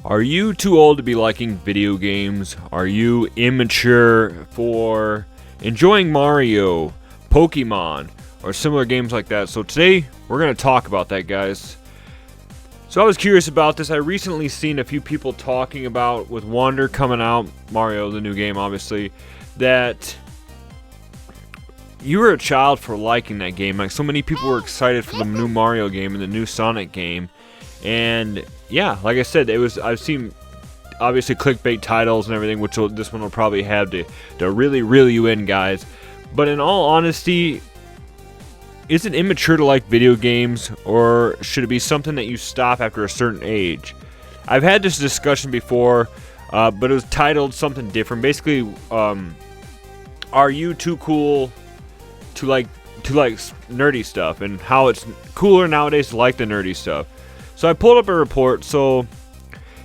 Are you too old to be liking video games? Are you immature for enjoying Mario, Pokemon, or similar games like that? So today, we're going to talk about that, guys. So I was curious about this. I recently seen a few people talking about, with Wonder coming out, Mario, the new game, obviously, that you were a child for liking that game. Like, so many people were excited for the new Mario game and the new Sonic game. And yeah, like I said, I've seen obviously clickbait titles and everything, which this one will probably have to really reel you in, guys. But in all honesty, is it immature to like video games, or should it be something that you stop after a certain age? I've had this discussion before, but it was titled something different. Basically, are you too cool to like nerdy stuff, and how it's cooler nowadays to like the nerdy stuff? So I pulled up a report. So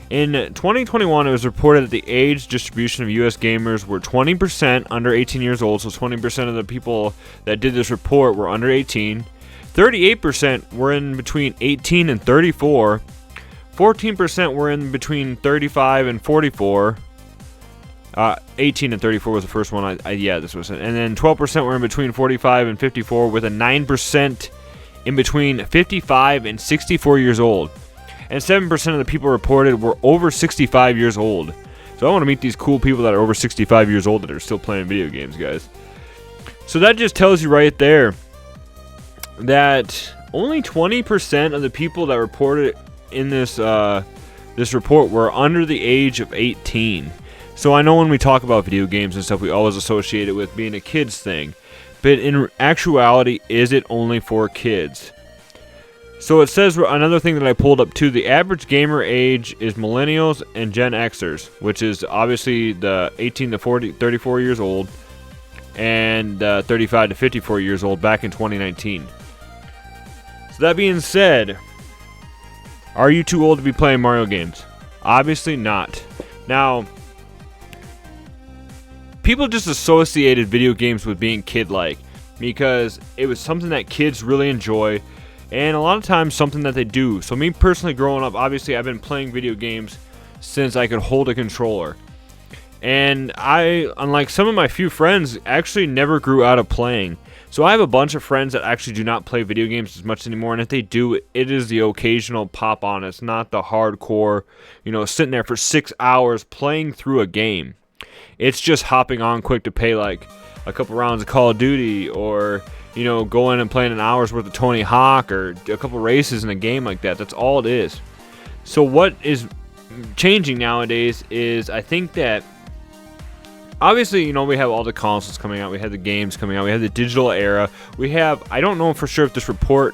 in 2021, it was reported that the age distribution of U.S. gamers were 20% under 18 years old. So 20% of the people that did this report were under 18. 38% were in between 18 and 34. 14% were in between 35 and 44. 18 and 34 was the first one. This was it. And then 12% were in between 45 and 54, with a 9% in between 55 and 64 years old. And 7% of the people reported were over 65 years old. So I want to meet these cool people that are over 65 years old that are still playing video games, guys. So that just tells you right there that only 20% of the people that reported in this report were under the age of 18. So I know when we talk about video games and stuff, we always associate it with being a kid's thing. But in actuality, is it only for kids? So it says, another thing that I pulled up too, the average gamer age is millennials and Gen Xers, which is obviously the 18 to 34 years old, and 35 to 54 years old back in 2019. So that being said, are you too old to be playing Mario games? Obviously not. Now, people just associated video games with being kid-like because it was something that kids really enjoy, and a lot of times something that they do. So me personally, growing up, obviously I've been playing video games since I could hold a controller. And I, unlike some of my few friends, actually never grew out of playing. So I have a bunch of friends that actually do not play video games as much anymore, and if they do, it is the occasional pop on. It's not the hardcore, sitting there for 6 hours playing through a game. It's just hopping on quick to pay like a couple rounds of Call of Duty, or going and playing an hour's worth of Tony Hawk, or a couple races in a game like that. That's all it is. So what is changing nowadays is, I think that obviously, we have all the consoles coming out, we have the games coming out, we have the digital era, we have, I don't know for sure if this report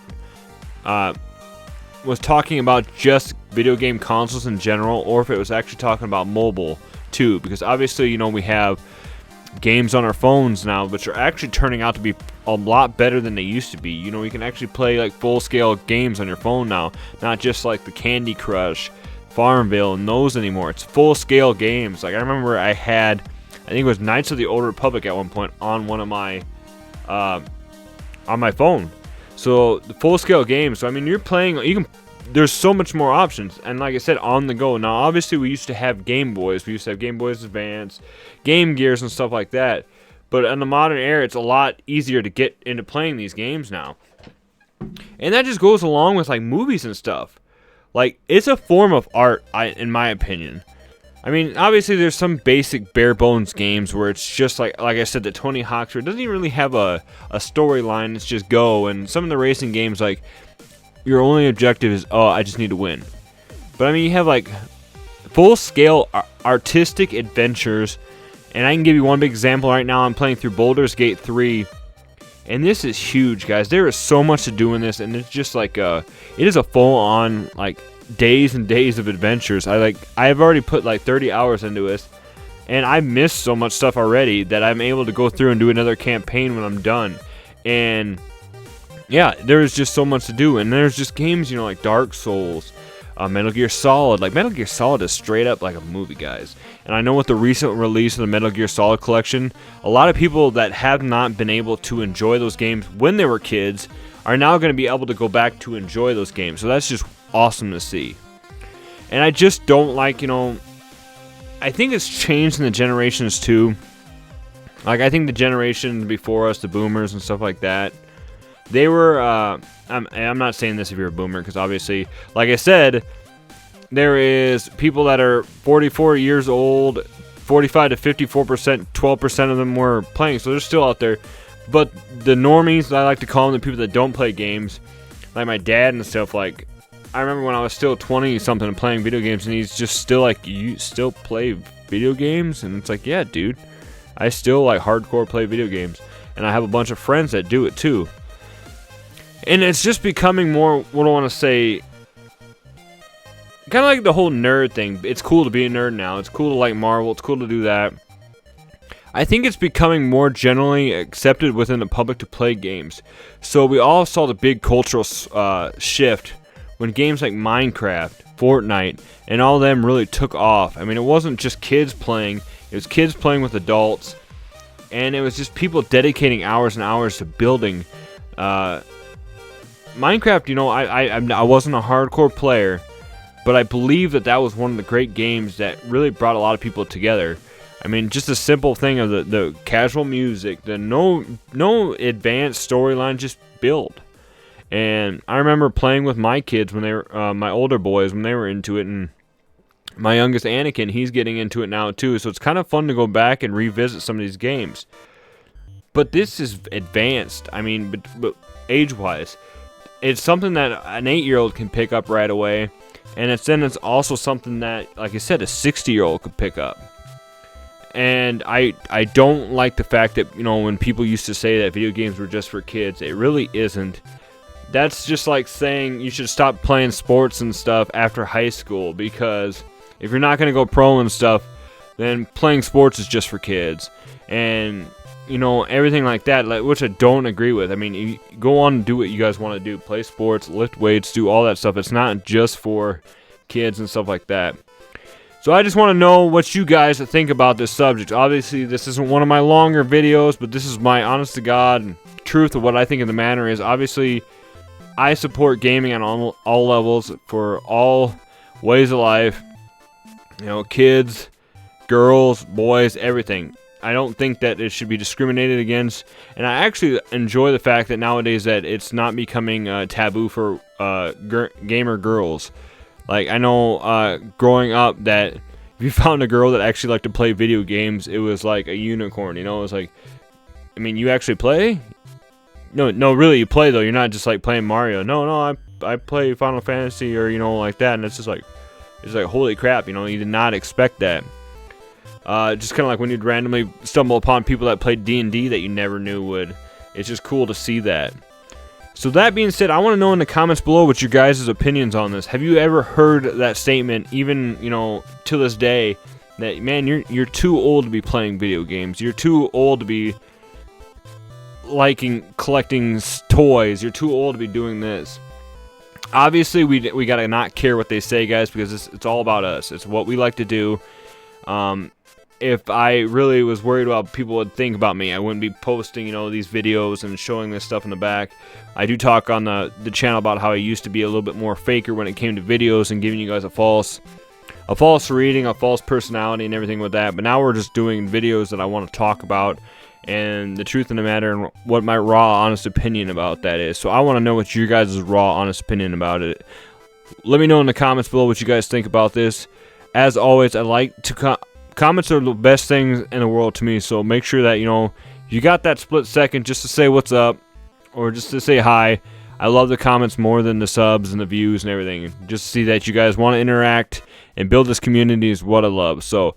was talking about just video game consoles in general, or if it was actually talking about mobile too, because obviously, we have games on our phones now, which are actually turning out to be a lot better than they used to be. You can actually play like full-scale games on your phone now, not just like the Candy Crush, Farmville, and those anymore. It's full-scale games. Like, I remember I think it was Knights of the Old Republic at one point on one of my on my phone. So the full-scale games. So I mean, there's so much more options, and like I said, on the go. Now, obviously, we used to have Game Boys. We used to have Game Boys Advance, Game Gears, and stuff like that. But in the modern era, it's a lot easier to get into playing these games now. And that just goes along with like movies and stuff. Like, it's a form of art, in my opinion. I mean, obviously, there's some basic bare bones games where it's just like I said, the Tony Hawk, where it doesn't even really have a storyline. It's just go. And some of the racing games, like, your only objective is, I just need to win. But I mean, you have like full-scale artistic adventures, and I can give you one big example right now. I'm playing through Baldur's Gate 3, and this is huge, guys. There is so much to do in this, and it's just like it is a full-on like days and days of adventures. I've already put like 30 hours into this, and I missed so much stuff already that I'm able to go through and do another campaign when I'm done. And yeah, there's just so much to do, and there's just games, like Dark Souls, Metal Gear Solid. Like, Metal Gear Solid is straight up like a movie, guys. And I know with the recent release of the Metal Gear Solid collection, a lot of people that have not been able to enjoy those games when they were kids are now going to be able to go back to enjoy those games. So that's just awesome to see. And I just don't like, I think it's changed in the generations too. Like, I think the generations before us, the boomers and stuff like that, they were, I'm not saying this if you're a boomer, because obviously, like I said, there is people that are 44 years old, 45 to 54%, 12% of them were playing, so they're still out there. But the normies, I like to call them, the people that don't play games, like my dad and stuff, like, I remember when I was still 20-something and playing video games, and he's just still like, you still play video games? And it's like, yeah, dude, I still like hardcore play video games, and I have a bunch of friends that do it too. And it's just becoming more, what do I want to say, kind of like the whole nerd thing. It's cool to be a nerd now. It's cool to like Marvel. It's cool to do that. I think it's becoming more generally accepted within the public to play games. So we all saw the big cultural shift when games like Minecraft, Fortnite, and all of them really took off. I mean, it wasn't just kids playing. It was kids playing with adults. And it was just people dedicating hours and hours to building. Minecraft, I wasn't a hardcore player, but I believe that was one of the great games that really brought a lot of people together. I mean, just a simple thing of the casual music, the no advanced storyline, just build. And I remember playing with my kids when they were, my older boys, when they were into it, and my youngest Anakin, he's getting into it now too. So it's kind of fun to go back and revisit some of these games. But this is advanced. I mean, but age-wise, it's something that an 8-year-old can pick up right away. And it's also something that, like I said, a 60-year-old could pick up. And I don't like the fact that, when people used to say that video games were just for kids, it really isn't. That's just like saying you should stop playing sports and stuff after high school, because if you're not going to go pro and stuff, then playing sports is just for kids. And, everything like that, which I don't agree with. I mean, you go on and do what you guys want to do. Play sports, lift weights, do all that stuff. It's not just for kids and stuff like that. So I just want to know what you guys think about this subject. Obviously, this isn't one of my longer videos, but this is my honest-to-God truth of what I think of the matter is. Obviously, I support gaming on all levels for all ways of life. Kids, girls, boys, everything. I don't think that it should be discriminated against, and I actually enjoy the fact that nowadays that it's not becoming taboo for gamer girls. Like, I know growing up that if you found a girl that actually liked to play video games, it was like a unicorn, It was like, I mean, you actually play? No, really, you play, though. You're not just, like, playing Mario. No, I play Final Fantasy or, like that, and it's just like, holy crap, you did not expect that. Just kind of like when you'd randomly stumble upon people that played D&D that you never knew would. It's just cool to see that. So that being said, I want to know in the comments below what your guys' opinions on this. Have you ever heard that statement, even, to this day, that, man, you're too old to be playing video games. You're too old to be collecting toys. You're too old to be doing this. Obviously, we gotta not care what they say, guys, because it's all about us. It's what we like to do. If I really was worried about what people would think about me, I wouldn't be posting, these videos and showing this stuff in the back. I do talk on the channel about how I used to be a little bit more faker when it came to videos and giving you guys a false reading, a false personality and everything with that. But now we're just doing videos that I want to talk about and the truth of the matter and what my raw, honest opinion about that is. So I want to know what your guys' raw, honest opinion about it. Let me know in the comments below what you guys think about this. As always, I like to comments are the best things in the world to me, so make sure that, you got that split second just to say what's up, or just to say hi. I love the comments more than the subs and the views and everything. Just to see that you guys want to interact and build this community is what I love. So,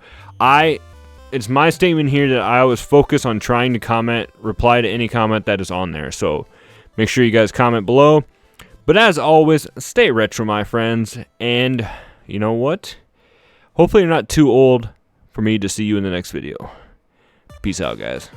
it's my statement here that I always focus on trying to reply to any comment that is on there. So, make sure you guys comment below. But as always, stay retro, my friends, and you know what? Hopefully you're not too old for me to see you in the next video. Peace out, guys.